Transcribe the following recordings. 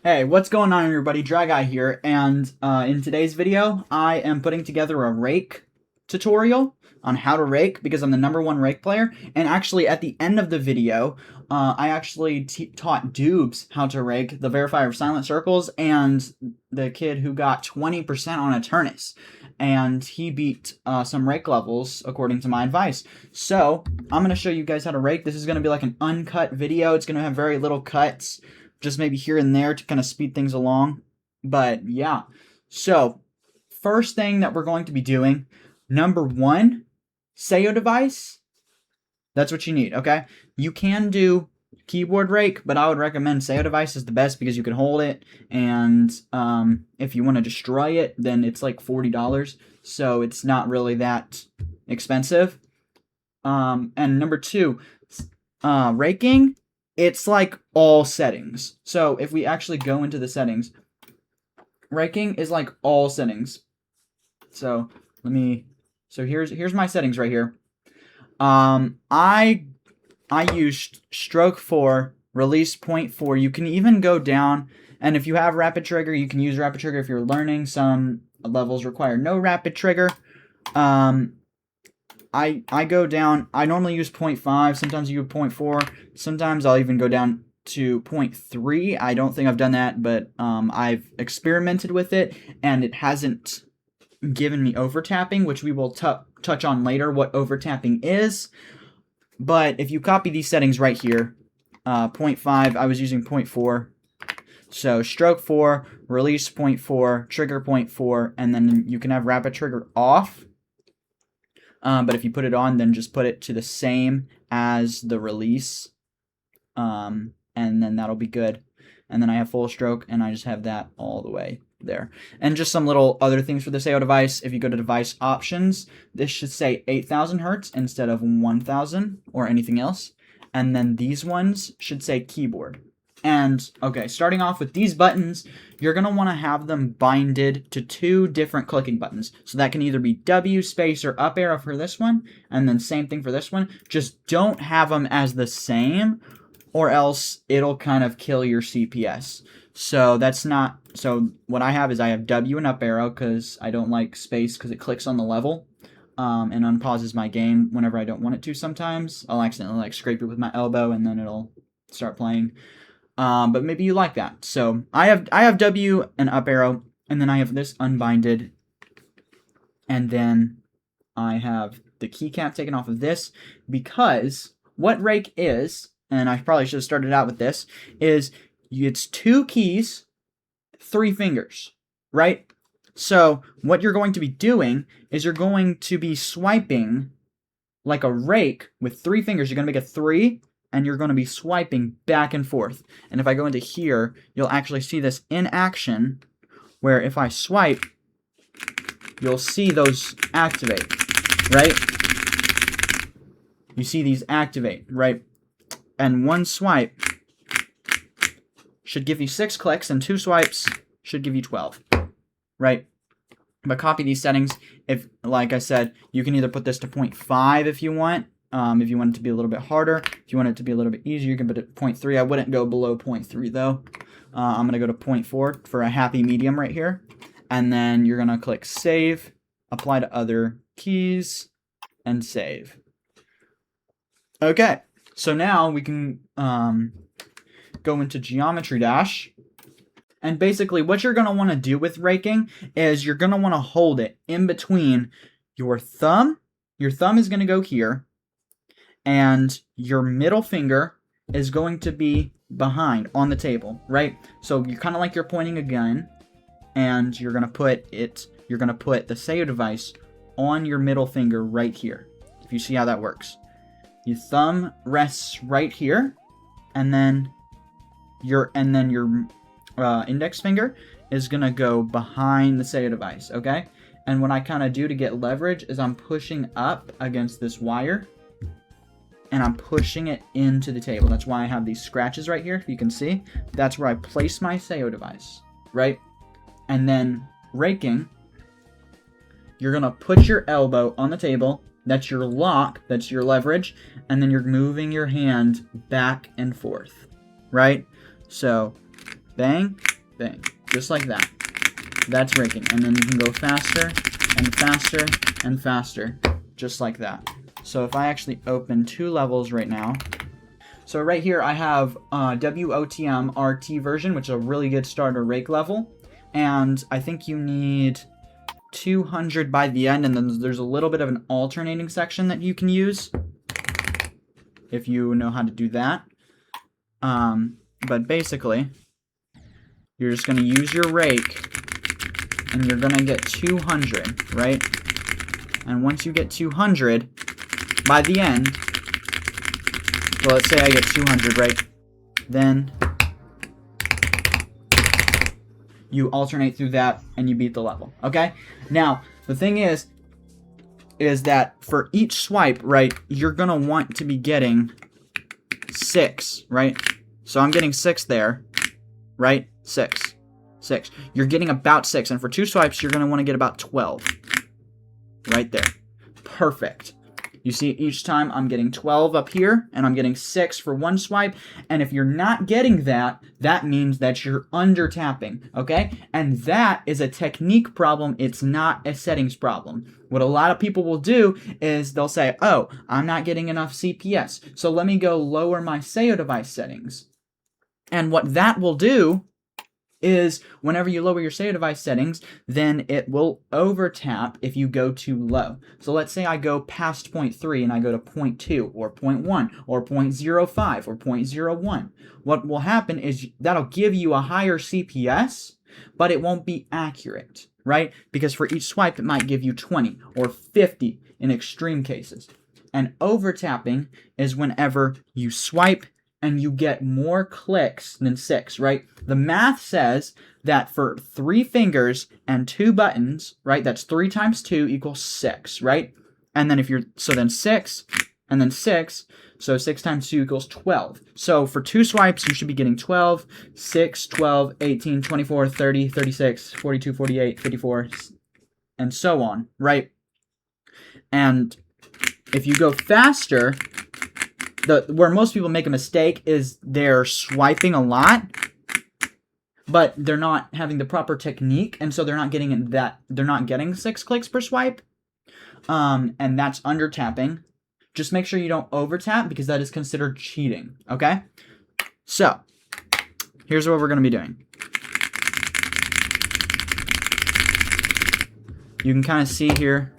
Hey, what's going on everybody? Dry here, and in today's video, I am putting together a rake tutorial on how to rake because I'm the #1 rake player, and actually at the end of the video, I actually taught DEWBBS how to rake, the verifier of silent circles, and the kid who got 20% on Eternus, and he beat some rake levels according to my advice. So, I'm going to show you guys how to rake. This is going to be like an uncut video. It's going to have very little cuts, just maybe here and there to kind of speed things along. But yeah, so first thing that we're going to be doing, #1, SEO device. That's what you need, okay? You can do keyboard rake, but I would recommend SEO device is the best because you can hold it, and if you want to destroy it, then it's like $40, so it's not really that expensive. And #2, raking. It's like all settings. So if we actually go into the settings, raking is like all settings. So here's my settings right here. I use stroke 4, release 0.4. You can even go down, and if you have rapid trigger, you can use rapid trigger if you're learning. Some levels require no rapid trigger. I go down, I normally use 0.5, sometimes you use 0.4, sometimes I'll even go down to 0.3. I don't think I've done that, but I've experimented with it, and it hasn't given me overtapping, which we will touch on later what overtapping is. But if you copy these settings right here, 0.5, I was using 0.4. So stroke 4, release 0.4, trigger 0.4, and then you can have rapid trigger off. But if you put it on, then just put it to the same as the release, and then that'll be good. And then I have full stroke, and I just have that all the way there. And just some little other things for the SEO device. If you go to device options, this should say 8,000 hertz instead of 1,000 or anything else. And then these ones should say keyboard. And, okay, starting off with these buttons, you're going to want to have them binded to 2 different clicking buttons. So that can either be W, space, or up arrow for this one, and then same thing for this one. Just don't have them as the same, or else it'll kind of kill your CPS. So that's not, so what I have is I have W and up arrow because I don't like space because it clicks on the level. And unpauses my game whenever I don't want it to sometimes. I'll accidentally like scrape it with my elbow and then it'll start playing. But maybe you like that. So I have W and up arrow, and then I have this unbinded, and then I have the keycap taken off of this, because what rake is, and I probably should have started out with this, is it's 2 keys, 3 fingers, right? So what you're going to be doing is you're going to be swiping like a rake with 3 fingers. You're going to make a 3, and you're going to be swiping back and forth. And if I go into here, you'll actually see this in action, where if I swipe, you'll see those activate, right? You see these activate, right? And 1 swipe should give you 6 clicks, and 2 swipes should give you 12, right? But copy these settings. If, like I said, you can either put this to 0.5 if you want. If you want it to be a little bit harder, if you want it to be a little bit easier, you can put it 0.3. I wouldn't go below 0.3 though. I'm going to go to 0.4 for a happy medium right here. And then you're going to click save, apply to other keys, and save. Okay, so now we can go into Geometry Dash. And basically what you're going to want to do with raking is you're going to want to hold it in between your thumb. Your thumb is going to go here. And your middle finger is going to be behind on the table, right? So you're kind of like you're pointing a gun, and you're gonna put the SEO device on your middle finger right here. If you see how that works, your thumb rests right here, and then your index finger is gonna go behind the SEO device, okay? And what I kind of do to get leverage is I'm pushing up against this wire, and I'm pushing it into the table. That's why I have these scratches right here, if you can see. That's where I place my SEO device, right? And then raking, you're gonna put your elbow on the table. That's your lock, that's your leverage, and then you're moving your hand back and forth, right? So, bang, Bang. Just like that. That's raking. And then you can go faster and faster and faster. Just like that. So if I actually open 2 levels right now. So right here I have WOTM RT version, which is a really good starter rake level. And I think you need 200 by the end, and then there's a little bit of an alternating section that you can use if you know how to do that. But basically, you're just going to use your rake, and you're going to get 200, right? And once you get 200, by the end, so let's say I get 200, right? Then you alternate through that, and you beat the level, okay? Now, the thing is that for each swipe, right, you're going to want to be getting 6, right? So I'm getting 6 there, right? 6. You're getting about 6, and for 2 swipes, you're going to want to get about 12. Right there. Perfect. You see, each time I'm getting 12 up here, and I'm getting 6 for 1 swipe, and if you're not getting that, that means that you're under tapping, okay? And that is a technique problem, it's not a settings problem. What a lot of people will do is they'll say, oh, I'm not getting enough CPS, so let me go lower my SEO device settings. And what that will do is whenever you lower your SEO device settings, then it will overtap if you go too low. So let's say I go past 0.3 and I go to 0.2 or 0.1 or 0.05 or 0.01. What will happen is that'll give you a higher CPS, but it won't be accurate, right? Because for each swipe, it might give you 20 or 50 in extreme cases. And overtapping is whenever you swipe and you get more clicks than 6, right? The math says that for 3 fingers and 2 buttons, right, that's 3 times 2 equals 6, right? And then so then 6, and then 6, so 6 times 2 equals 12. So for 2 swipes, you should be getting 12, 6, 12, 18, 24, 30, 36, 42, 48, 54, and so on, right? And if you go faster, where most people make a mistake is they're swiping a lot, but they're not having the proper technique, and so they're not getting 6 clicks per swipe, and that's under tapping. Just make sure you don't over tap, because that is considered cheating, okay? So, here's what we're going to be doing. You can kind of see here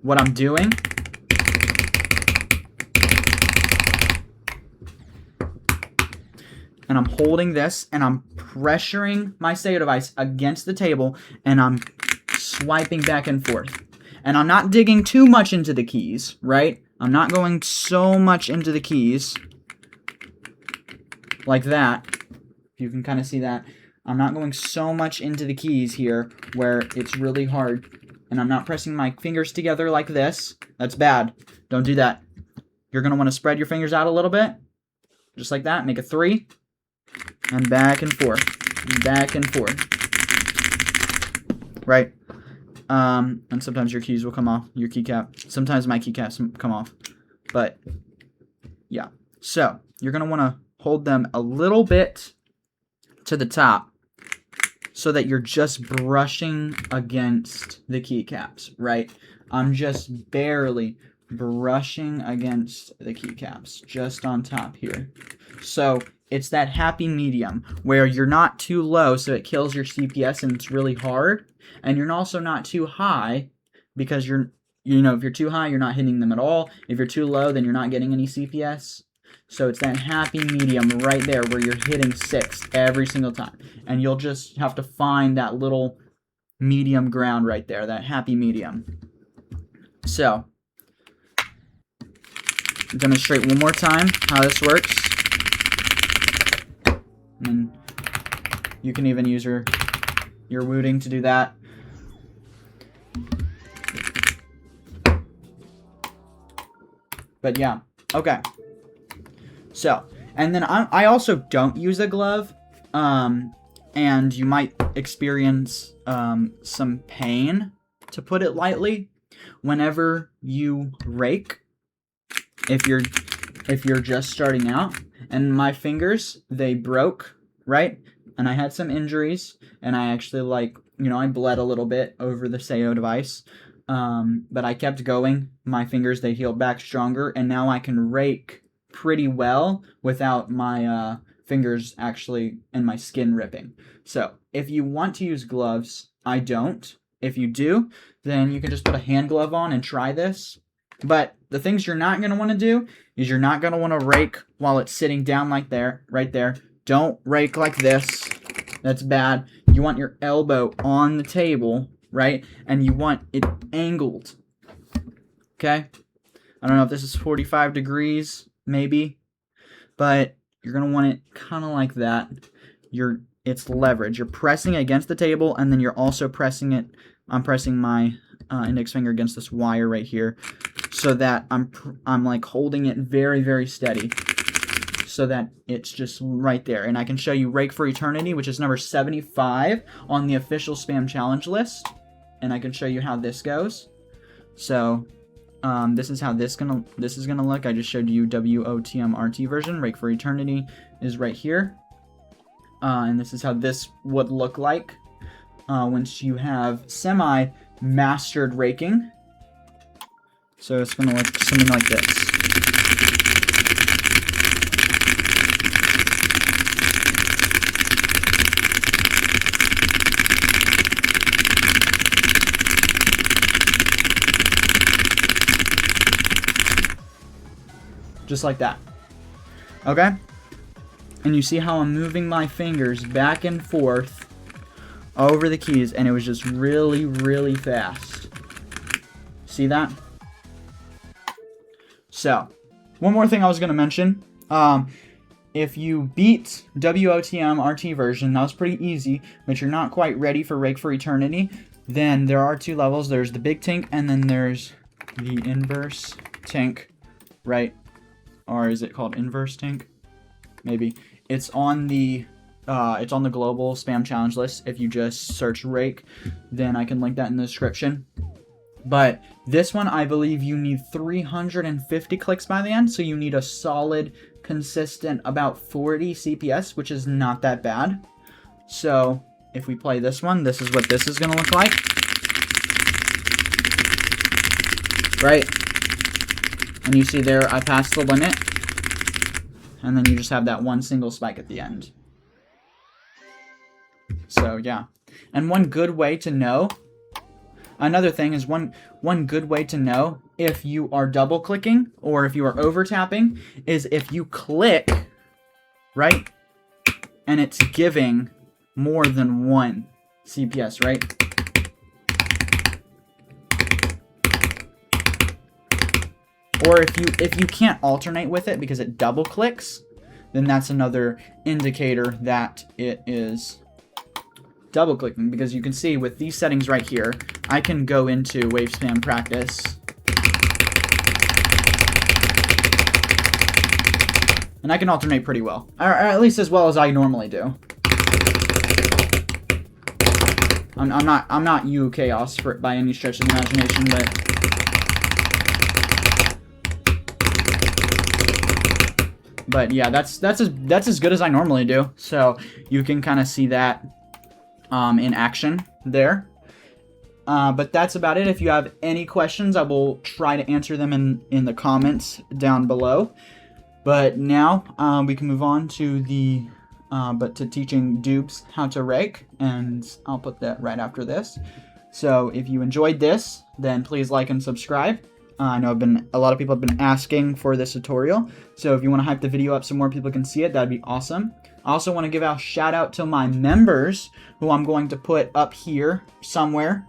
what I'm doing. And I'm holding this, and I'm pressuring my SEO device against the table, and I'm swiping back and forth. And I'm not digging too much into the keys, right? I'm not going so much into the keys like that. You can kind of see that. I'm not going so much into the keys here where it's really hard. And I'm not pressing my fingers together like this. That's bad. Don't do that. You're going to want to spread your fingers out a little bit. Just like that. Make a 3. And back and forth. Back and forth. Right? And sometimes your keys will come off. Your keycap. Sometimes my keycaps come off. But, yeah. So, you're going to want to hold them a little bit to the top so that you're just brushing against the keycaps, right? I'm just barely brushing against the keycaps, just on top here. So, it's that happy medium where you're not too low so it kills your CPS and it's really hard, and you're also not too high because if you're too high, you're not hitting them at all. If you're too low, then you're not getting any CPS. So it's that happy medium right there where you're hitting 6 every single time. And you'll just have to find that little medium ground right there, that happy medium. So, demonstrate one more time how this works. And you can even use your wooting to do that. But yeah, okay. So, and then I also don't use a glove, and you might experience some pain, to put it lightly, whenever you rake, if you're just starting out. and my fingers, they broke, right? And I had some injuries, and I actually, like, I bled a little bit over the Sayo device. But I kept going. My fingers, they healed back stronger, and now I can rake pretty well without my fingers actually and my skin ripping. So if you want to use gloves, I don't. If you do, then you can just put a hand glove on and try this. But the things you're not going to want to do is you're not going to want to rake while it's sitting down like there, right there. Don't rake like this. That's bad. You want your elbow on the table, right? And you want it angled. Okay? I don't know if this is 45 degrees, maybe. But you're going to want it kind of like that. It's leverage. You're pressing it against the table, and then you're also pressing it. I'm pressing my index finger against this wire right here, so that I'm like holding it very, very steady, so that it's just right there. And I can show you Rake for Eternity, which is number 75 on the official spam challenge list, and I can show you how this goes. So this is how this is gonna look. I just showed you WOTM-RT version. Rake for Eternity is right here. And this is how this would look like once you have semi-mastered raking. So it's going to look something like this. Just like that. Okay? And you see how I'm moving my fingers back and forth over the keys, and it was just really, really fast. See that? So, one more thing I was going to mention. If you beat WOTM-RT version, that was pretty easy, but you're not quite ready for Rake for Eternity, then there are 2 levels. There's the big tank, and then there's the inverse tank, right? Or is it called inverse tank? Maybe. It's on the global spam challenge list. If you just search Rake, then I can link that in the description. But this one, I believe you need 350 clicks by the end, so you need a solid, consistent, about 40 CPS, which is not that bad. So if we play this one, this is what this is going to look like. Right? And you see there, I passed the limit. And then you just have that one single spike at the end. So, yeah. And one good way to know, another thing is one good way to know if you are double clicking or if you are over tapping is if you click, right? And it's giving more than 1 CPS, right? Or if you can't alternate with it because it double clicks, then that's another indicator that it is double clicking. Because you can see with these settings right here, I can go into wave spam practice. And I can alternate pretty well. Or at least as well as I normally do. I'm not you chaos by any stretch of the imagination, but yeah, that's as good as I normally do. So you can kind of see that in action there. But that's about it. If you have any questions, I will try to answer them in the comments down below. But now we can move on to to teaching DEWBBS how to rake, and I'll put that right after this. So if you enjoyed this, then please like and subscribe. I know a lot of people have been asking for this tutorial, so if you want to hype the video up so more people can see it, that'd be awesome. I also want to give a shout out to my members, who I'm going to put up here somewhere.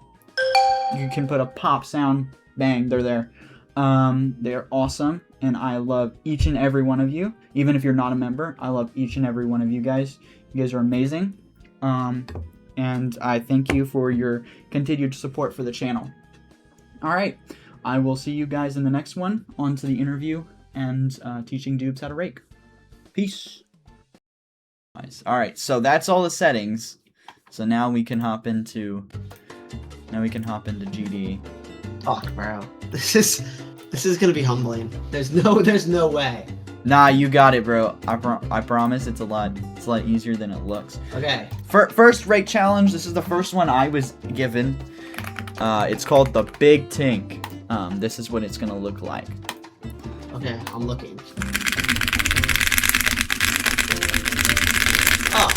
You can put a pop sound, bang, they're there. They're awesome, and I love each and every one of you. Even if you're not a member, I love each and every one of you guys. You guys are amazing, and I thank you for your continued support for the channel. Alright. I will see you guys in the next one. On to the interview and teaching DEWBBS how to rake. Peace. Alright, so that's all the settings. So now we can hop into GD. Fuck, bro. This is gonna be humbling. There's no way. Nah, you got it, bro. I promise it's a lot easier than it looks. Okay. First rake challenge. This is the first one I was given. It's called the Big Tink. This is what it's gonna look like. Okay, I'm looking. Oh.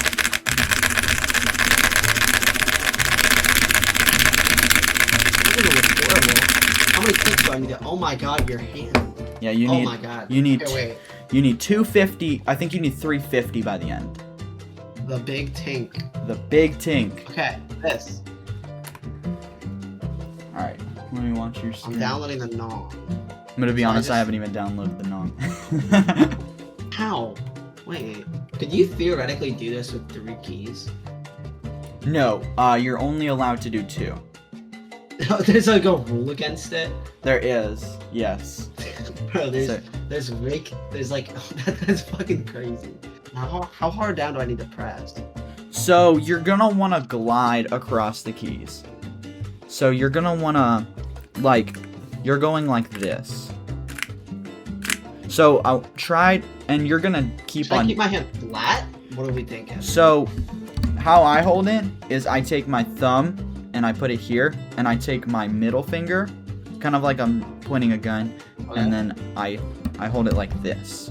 This looks horrible. How many clicks do I need to? Oh my god, your hand. Yeah, you need. Oh my god. You need. Okay, wait. You need 250. I think you need 350 by the end. The Big Tink. The Big Tink. Okay, this. All right. Let me watch your screen. I'm downloading the Nom. I'm gonna be honest. I haven't even downloaded the Nom. How? Wait. Could you theoretically do this with 3 keys? No. You're only allowed to do 2. There's like a rule against it. There is. Yes. Bro, there's Rake. There's like that's fucking crazy. How hard down do I need to press? So you're gonna want to glide across the keys. So you're gonna want to, like, you're going like this. So I'll try, and you're gonna keep Should on. I keep my hand flat? What are we thinking? So how I hold it is I take my thumb and I put it here, and I take my middle finger, kind of like I'm pointing a gun, Okay. and then I hold it like this.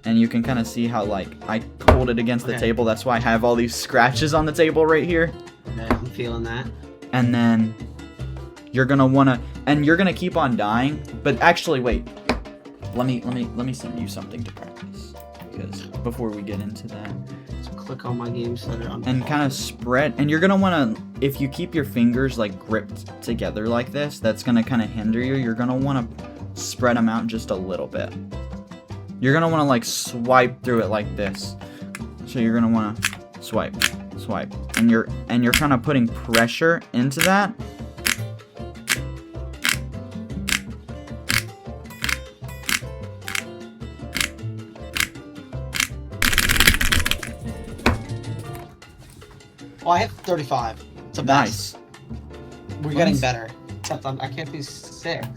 And you can kind of see how, like, I hold it against the table. That's why I have all these scratches on the table right here. Okay, I'm feeling that. And then you're gonna wanna, and you're gonna keep on dying. But actually, wait. Let me send you something to practice, because before we get into that. So click on my game setter on. And kind of spread, and you're gonna wanna, if you keep your fingers like gripped together like this, that's gonna kind of hinder you. You're gonna wanna spread them out just a little bit. You're gonna wanna like swipe through it like this. So you're gonna wanna swipe, and you're kind of putting pressure into that. Oh, I hit 35. It's a Nice. We're getting better. Except I can't do 6.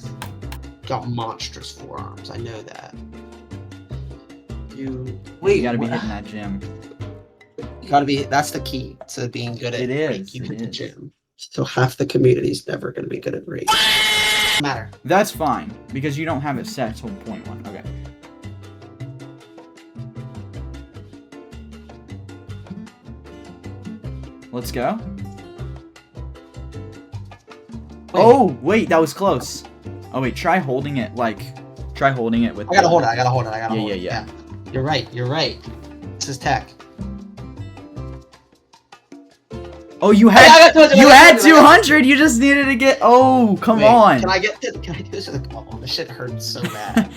Got monstrous forearms. I know that. Wait. You gotta be hitting that gym. You gotta be. That's the key to being good at It is, Rake. You it hit the is. gym. So half the community's never gonna be good at Rake. Matter. That's fine, because you don't have it set till point 1. Okay. Let's go. Wait. Oh, wait, that was close. Oh, wait, try holding it, with... I gotta hold it. Yeah. You're right. This is tech. Oh, you I had got 200, you I got had 200. 200. You just needed to get. Oh, come Wait, on. Can I do this with a oh, this shit hurts so bad.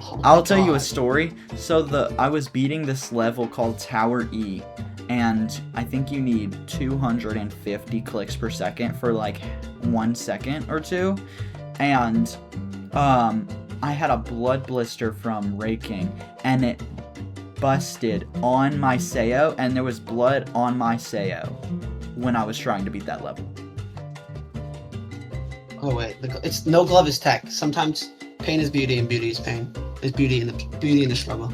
Oh my I'll tell you a God. story. So I was beating this level called Tower E, and I think you need 250 clicks per second for like 1 second or 2, and I had a blood blister from raking, and it busted on my Sayo, and there was blood on my Sayo when I was trying to beat that level. Oh wait, it's no glove is tech. Sometimes pain is beauty and beauty is pain. There's beauty in the struggle.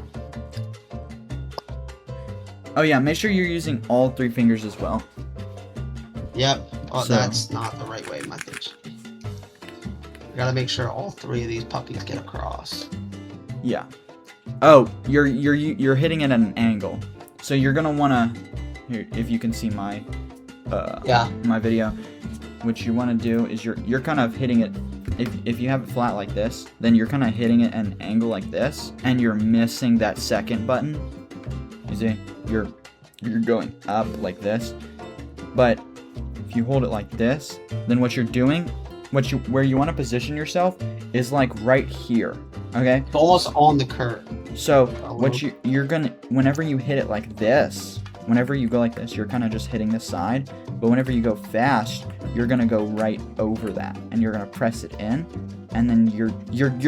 Oh yeah, make sure you're using all 3 fingers as well. Yep. Oh, So- that's not the right way method. You gotta make sure all 3 of these puppies get across. Yeah. Oh, you're hitting it at an angle. So you're gonna wanna, here, if you can see my my video, what you wanna do is you're kind of hitting it. If you have it flat like this, then you're kind of hitting it at an angle like this, and you're missing that second button. You see, you're going up like this, but if you hold it like this, then what you're doing, where you want to position yourself is like right here. Okay. It's almost on the curve. So what you're gonna, whenever you hit it like this, whenever you go like this, you're kind of just hitting the side. But whenever you go fast, you're gonna go right over that, and you're gonna press it in, and then you're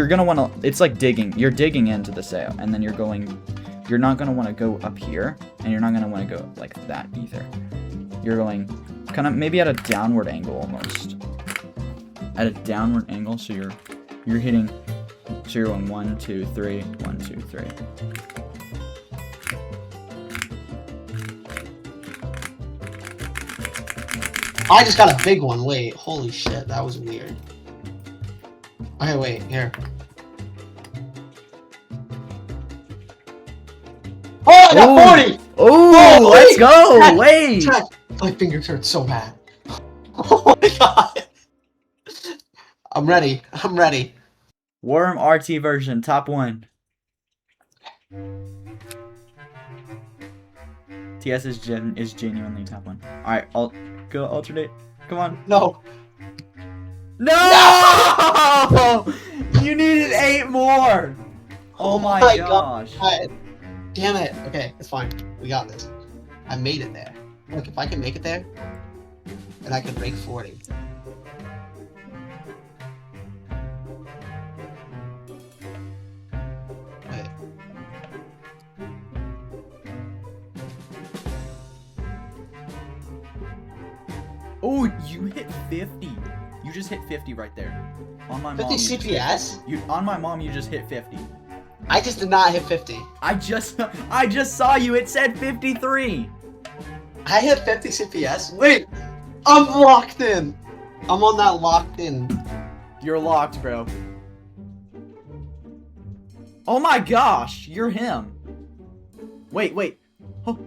gonna want to. It's like digging. You're digging into the sail, and then you're going. You're not gonna want to go up here, and you're not gonna want to go like that either. You're going kind of maybe at a downward angle almost. At a downward angle, so you're hitting So you're going 1, 2, 3, 1, 2, 3. I just got a big one. Wait, holy shit, that was weird. Okay, wait, here. Oh, I got 40! Oh, let's go! Check, Wait! check. My fingers hurt so bad. Oh my god. I'm ready. I'm ready. Worm RT version, top 1. TS is genuinely top 1. Alright, I'll go alternate. Come on. No. No! You needed 8 more! Oh my gosh. God. Damn it. Okay, it's fine. We got this. I made it there. Look, if I can make it there, then I can rake 40. Wait. Oh, you hit 50. You just hit 50 right there. On my 50 mom. CPS? On my mom, you just hit 50. I just did not hit 50. I just saw you. It said 53. I hit 50 CPS? Wait! I'm locked in! I'm on that locked in. You're locked, bro. Oh my gosh, you're him. Wait. Oh.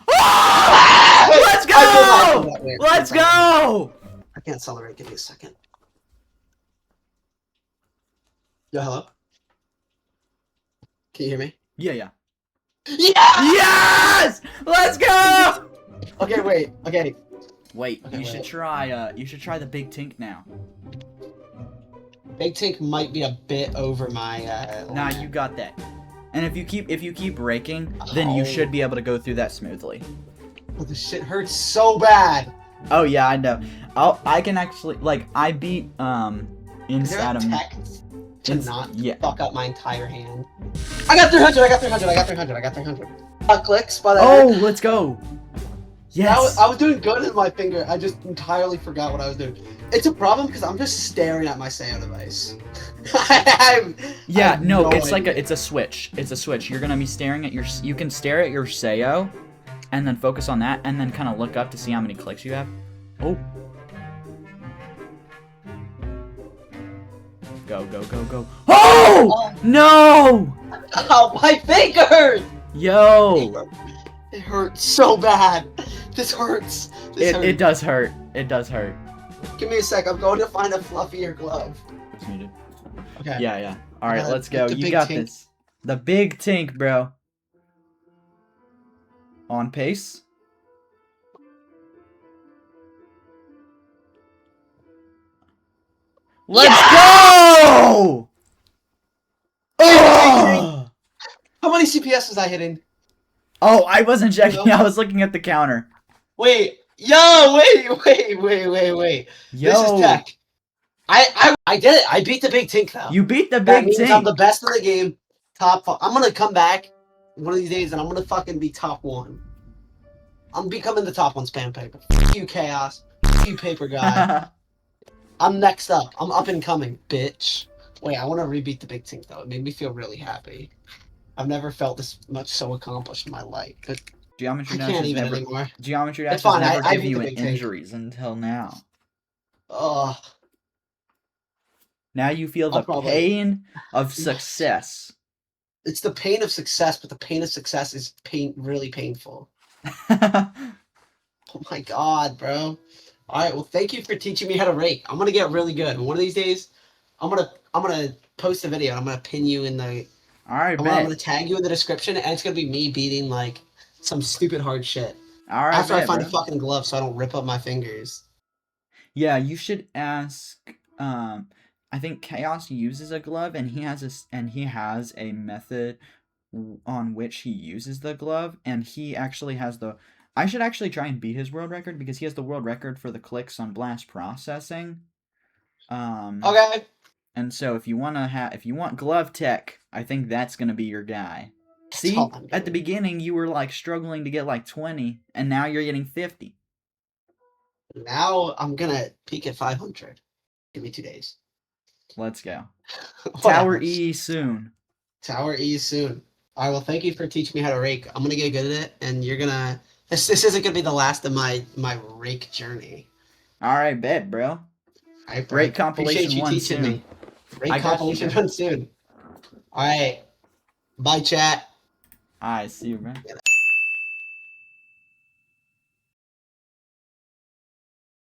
Oh! Let's go! Let's go! I can't accelerate. Give me a second. Yo, hello? Can you hear me? Yeah. Yeah! Yes! Let's go! Okay, wait. Okay. Wait, Okay, you should try the big tink now. Big tank might be a bit over my Nah, you got that. And if you keep raking, then you should be able to go through that smoothly. Oh, this shit hurts so bad. Oh yeah, I know. I can actually, like, I beat inside of to not fuck up my entire hand. I got 300. I got 300. Clicks, but let's go. Yes. I was doing good in my finger. I just entirely forgot what I was doing. It's a problem because I'm just staring at my Sayo device. It's a switch. It's a switch. You're gonna be staring at you can stare at your Sayo, and then focus on that, and then kind of look up to see how many clicks you have. Oh. Go. Oh! No! Oh, my fingers! Yo! It hurts so bad. This hurts. It does hurt. It does hurt. Give me a sec. I'm going to find a fluffier glove. What's needed? Okay. Yeah. All right, let's go. You got this. The big tink, bro. On pace. Let's go! Oh! How many CPS was I hitting? Oh, I wasn't checking. I was looking at the counter. Wait. Yo, wait. Yo. This is tech. I did it. I beat the big tink though. You beat the big that means tink. I'm the best in the game. I'm gonna come back one of these days and I'm gonna fucking be top 1. I'm becoming the top 1 spam paper. F you, Chaos. F you, paper guy. I'm next up. I'm up and coming, bitch. Wait, I want to rebeat the big tink though. It made me feel really happy. I've never felt this much so accomplished in my life. Geometry Dash has never given you injuries until now. Ugh. Now you feel the pain of success. It's the pain of success, but the pain of success is really painful. Oh my god, bro. Alright, well thank you for teaching me how to rake. I'm gonna get really good. One of these days, I'm gonna post a video and I'm gonna pin you in the Alright, I'm gonna tag you in the description and it's gonna be me beating like some stupid hard shit. Alright. After I find a fucking glove so I don't rip up my fingers. Yeah, you should ask I think Chaos uses a glove and he has a method on which he uses the glove, and he actually has I should actually try and beat his world record because he has the world record for the clicks on blast processing. Okay. And so if you want glove tech, I think that's gonna be your guy. See, at the beginning you were like struggling to get like 20, and now you're getting 50. Now I'm gonna peak at 500. Give me 2 days. Let's go. Whatever. Tower E soon. Tower E soon. All right. Well, thank you for teaching me how to rake. I'm gonna get good at it, and you're gonna. This isn't gonna be the last of my rake journey. All right, bet, bro. All right, bro. Rake Appreciate compilation you 1 teaching soon. me. Rake I got you, compilation bro. 1 soon. All right. Bye, chat. All right, see you, bro.